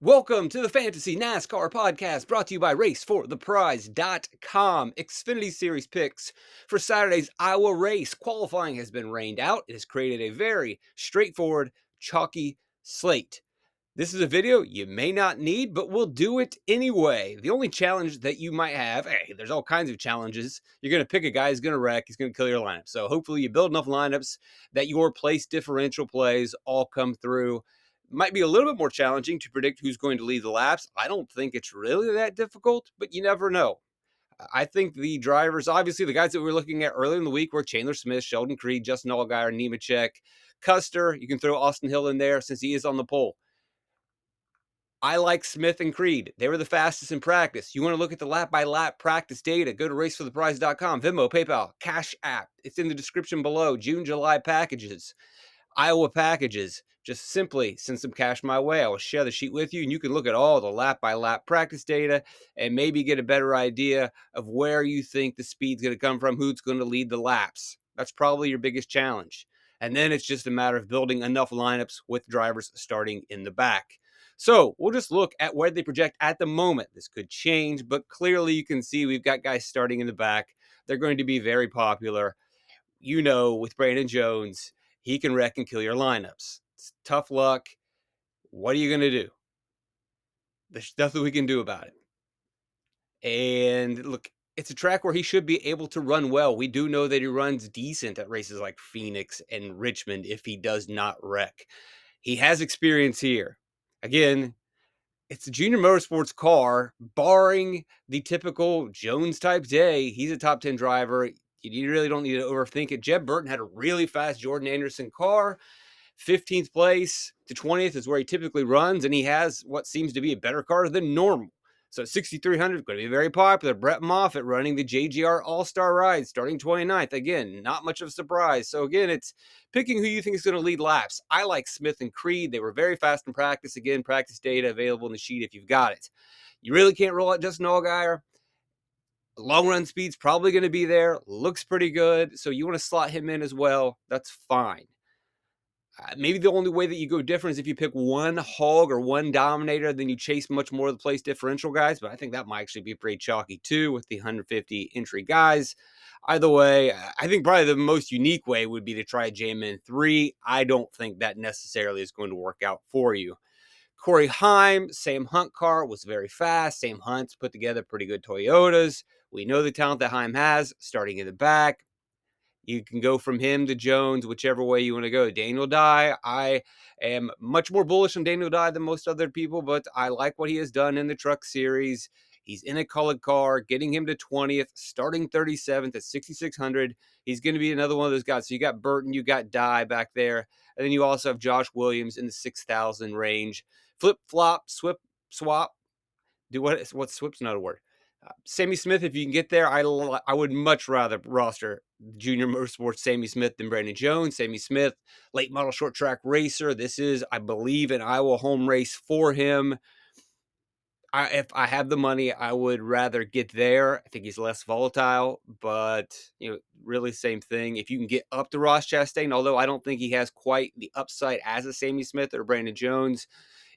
Welcome to the Fantasy NASCAR podcast brought to you by RaceForThePrize.com. Xfinity Series picks for Saturday's Iowa race. Qualifying has been rained out. It has created a very straightforward, chalky slate. This is a video you may not need, but we'll do it anyway. The only challenge that you might have, there's all kinds of challenges. You're going to pick a guy who's going to wreck. He's going to kill your lineup. So hopefully you build enough lineups that your place differential plays all come through. Might be a little bit more challenging to predict who's going to lead the laps. I don't think it's really that difficult, but you never know. I think the drivers, obviously the guys that we were looking at earlier in the week were Chandler Smith, Sheldon Creed, Justin Allgaier, Nemechek, Custer. You can throw Austin Hill in there since he is on the pole. I like Smith and Creed. They were the fastest in practice. You want to look at the lap-by-lap practice data, go to racefortheprize.com, Venmo, PayPal, Cash App. It's in the description below. June, July packages, Iowa packages. Just simply send some cash my way. I will share the sheet with you, and you can look at all the lap-by-lap practice data and maybe get a better idea of where you think the speed's going to come from, who's going to lead the laps. That's probably your biggest challenge. And then it's just a matter of building enough lineups with drivers starting in the back. So we'll just look at where they project at the moment. This could change, but clearly you can see we've got guys starting in the back. They're going to be very popular. You know, with Brandon Jones, he can wreck and kill your lineups. It's tough luck. What are you going to do? There's nothing we can do about it. And look, it's a track where he should be able to run well. We do know that he runs decent at races like Phoenix and Richmond if he does not wreck. He has experience here. Again, it's a junior motorsports car, barring the typical Jones-type day. He's a top 10 driver. You really don't need to overthink it. Jeb Burton had a really fast Jordan Anderson car. 15th place to 20th is where he typically runs, and he has what seems to be a better car than normal. So 6,300 is going to be very popular. Brett Moffitt running the JGR All-Star Ride starting 29th. Again, not much of a surprise. So again, it's picking who you think is going to lead laps. I like Smith and Creed. They were very fast in practice. Again, practice data available in the sheet if you've got it. You really can't roll out Justin Allgaier. Long run speed's probably going to be there. Looks pretty good. So you want to slot him in as well. That's fine. Maybe the only way that you go different is if you pick one hog or one dominator, then you chase much more of the place differential guys. But I think that might actually be pretty chalky too with the 150 entry guys. Either way, I think probably the most unique way would be to try JMN 3. I don't think that necessarily is going to work out for you. Corey Heim, Sam Hunt car, was very fast. Sam Hunt's put together pretty good Toyotas. We know the talent that Heim has starting in the back. You can go from him to Jones, whichever way you want to go. Daniel Dye, I am much more bullish on Daniel Dye than most other people, but I like what he has done in the Truck Series. He's in a colored car, getting him to 20th, starting 37th at 6,600. He's going to be another one of those guys. So you got Burton, you got Dye back there, and then you also have Josh Williams in the 6,000 range. Flip, flop, swap. What's swip's not a word. Sammy Smith, if you can get there, I would much rather roster Junior Motorsports Sammy Smith than Brandon Jones. Sammy Smith, late model short track racer. This is, I believe, an Iowa home race for him. If I have the money, I would rather get there. I think he's less volatile, but really same thing. If you can get up to Ross Chastain, although I don't think he has quite the upside as a Sammy Smith or Brandon Jones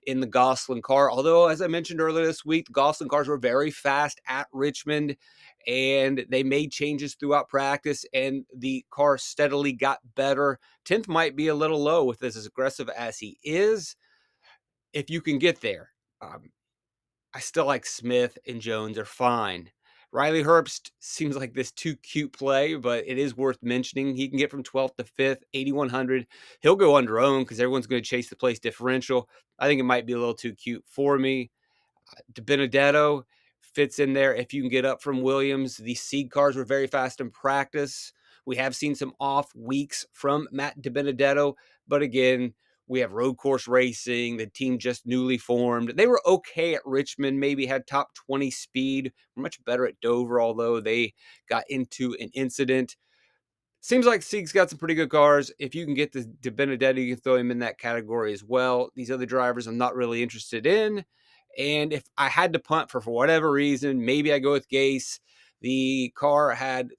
in the Gosselin car. Although, as I mentioned earlier this week, the Gosselin cars were very fast at Richmond, and they made changes throughout practice, and the car steadily got better. 10th might be a little low with as aggressive as he is. If you can get there, I still like Smith and Jones are fine. Riley Herbst seems like this too cute play, but it is worth mentioning. He can get from 12th to 5th, 8,100. He'll go under own because everyone's going to chase the place differential. I think it might be a little too cute for me. DiBenedetto fits in there if you can get up from Williams. The seed cars were very fast in practice. We have seen some off weeks from Matt DiBenedetto, but again, we have road course racing. The team just newly formed. They were okay at Richmond, maybe had top 20 speed. Much better at Dover, although they got into an incident. Seems like Sieg's got some pretty good cars. If you can get the DiBenedetto, you can throw him in that category as well. These other drivers I'm not really interested in. And if I had to punt for whatever reason, maybe I go with Gase. The car had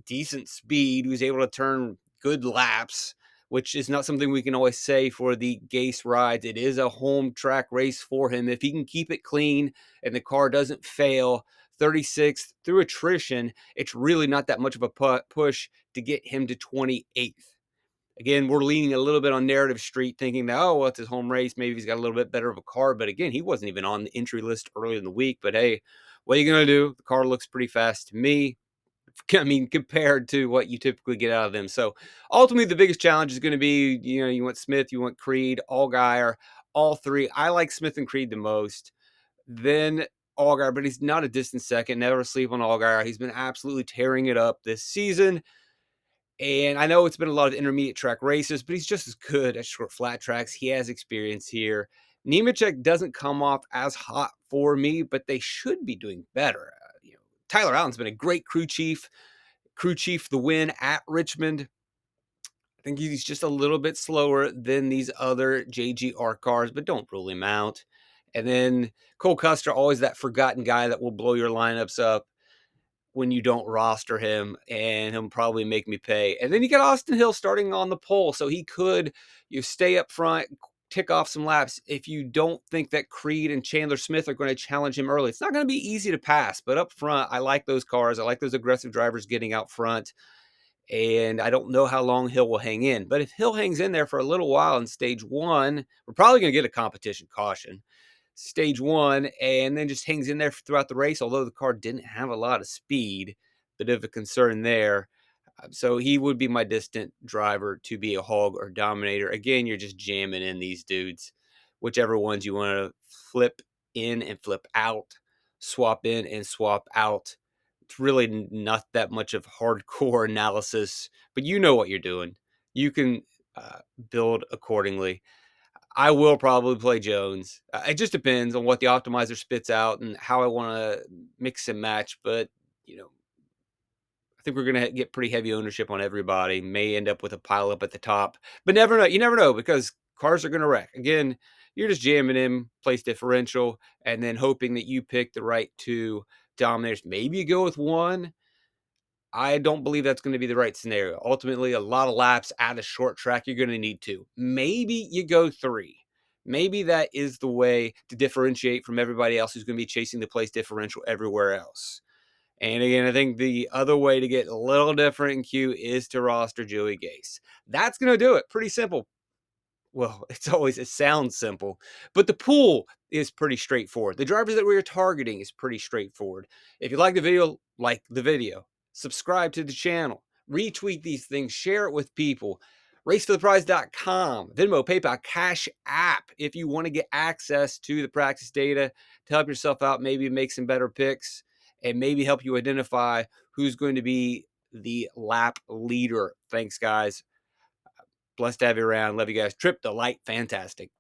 decent speed. He was able to turn good laps which is not something we can always say for the Gase rides. It is a home track race for him. If he can keep it clean and the car doesn't fail, 36th through attrition, it's really not that much of a push to get him to 28th. Again, we're leaning a little bit on Narrative Street, thinking that, oh, well, it's his home race. Maybe he's got a little bit better of a car. But again, he wasn't even on the entry list earlier in the week. But hey, what are you going to do? The car looks pretty fast to me. I mean, compared to what you typically get out of them. So ultimately, the biggest challenge is going to be, you want Smith, you want Creed, Allgaier, all three. I like Smith and Creed the most. Then Allgaier, but he's not a distant second. Never sleep on Allgaier. He's been absolutely tearing it up this season. And I know it's been a lot of intermediate track races, but he's just as good at short flat tracks. He has experience here. Nemechek doesn't come off as hot for me, but they should be doing better. Tyler Allen's been a great crew chief. Crew chief the win at Richmond. I think he's just a little bit slower than these other JGR cars, but don't rule him out. And then Cole Custer, always that forgotten guy that will blow your lineups up when you don't roster him, and he'll probably make me pay. And then you got Austin Hill starting on the pole, so he could stay up front, tick off some laps if you don't think that Creed and Chandler Smith are going to challenge him early. It's not going to be easy to pass, but up front, I like those cars. I like those aggressive drivers getting out front, and I don't know how long Hill will hang in. But if Hill hangs in there for a little while in stage one, we're probably going to get a competition caution. Stage one, and then just hangs in there throughout the race, although the car didn't have a lot of speed. Bit of a concern there. So he would be my distant driver to be a hog or dominator. Again, you're just jamming in these dudes, whichever ones you want to flip in and flip out, swap in and swap out. It's really not that much of hardcore analysis, but you know what you're doing. You can build accordingly. I will probably play Jones. It just depends on what the optimizer spits out and how I want to mix and match. But, I think we're going to get pretty heavy ownership on everybody. May end up with a pile up at the top. But never know. You never know, because cars are going to wreck. Again, you're just jamming in, place differential, and then hoping that you pick the right two dominators. Maybe you go with one. I don't believe that's going to be the right scenario. Ultimately, a lot of laps at a short track, you're going to need two. Maybe you go three. Maybe that is the way to differentiate from everybody else who's going to be chasing the place differential everywhere else. And again, I think the other way to get a little different in Q is to roster Joey Gase. That's going to do it. Pretty simple. Well, it sounds simple, but the pool is pretty straightforward. The drivers that we are targeting is pretty straightforward. If you like the video, like the video, subscribe to the channel, retweet these things, share it with people. RaceForThePrize.com, Venmo, PayPal, Cash App. If you want to get access to the practice data to help yourself out, maybe make some better picks, and maybe help you identify who's going to be the lap leader. Thanks, guys. Blessed to have you around. Love you guys. Trip the light. Fantastic.